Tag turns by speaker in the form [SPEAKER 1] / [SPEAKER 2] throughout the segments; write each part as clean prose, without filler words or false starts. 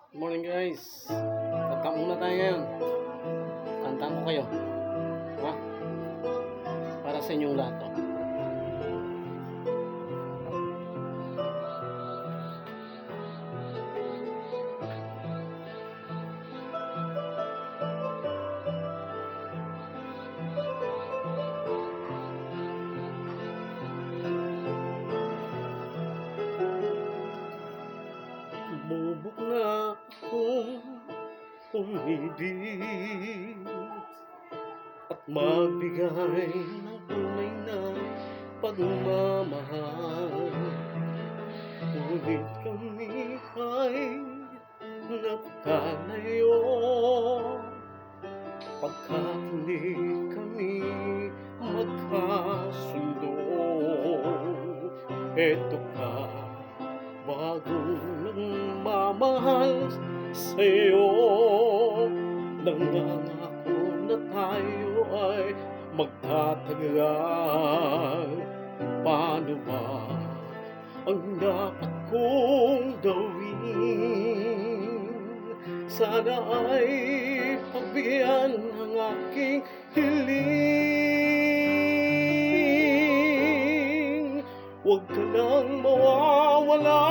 [SPEAKER 1] Good morning guys. Kanta muna tayo ngayon. Kanta ko kayo. Ha? Para sa inyong lahat. Oh. Bubuk na akong umibig at magbigay ng tunay na pagmamahal. Ngunit kami ay napakalayo pagkat hindi kami magkasundo. Eto ka, bagong nagmamahal sa'yo, nangangako na tayo ay magtatagal. Paano ba ang dapat kong gawin? Sana ay pagbigyan ng aking hiling. Huwag ka nang mawawala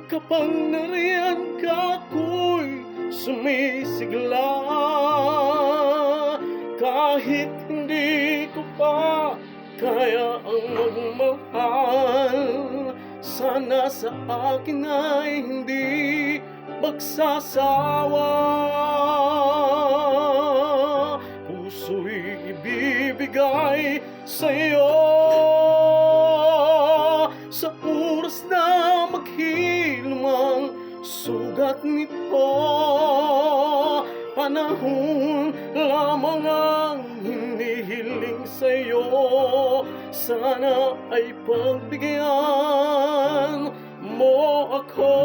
[SPEAKER 1] kapag nariyan ka, ako'y sumisigla. Kahit hindi ko pa kaya ang magmahal, sana sa akin ay hindi magsasawa. Puso'y ibibigay sa'yo sa oras na maghilom ang sugat nito. Panahon lamang ang hinihiling sa'yo, sana ay pagbigyan mo ako.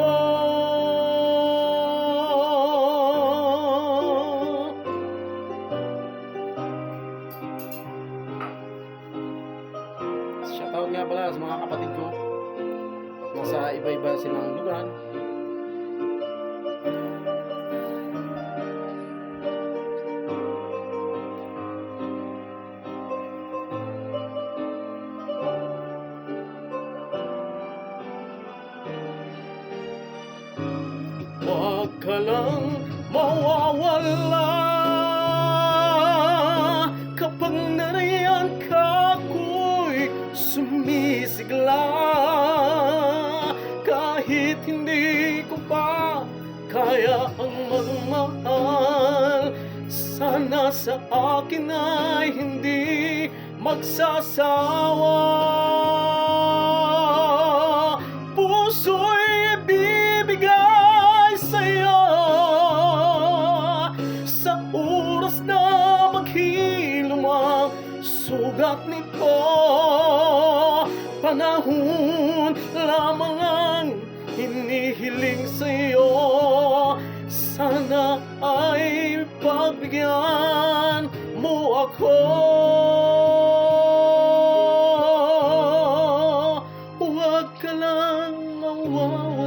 [SPEAKER 1] Shoutout nga pala sa mga kapatid ko nasa iba-iba silang lugar. Huwag ka lang mawawala kapag nariyan ka, ako'y sumisigla. Kahit hindi ko pa kaya ang magmahal, sana sa akin ay hindi magsasawa. Puso'y ibibigay sa'yo sa oras na maghilom ang sugat nito. Panahon lamang ang hinihiling sa'yo, sana ay pagbigyan mo ako. Huwag ka lang mawawala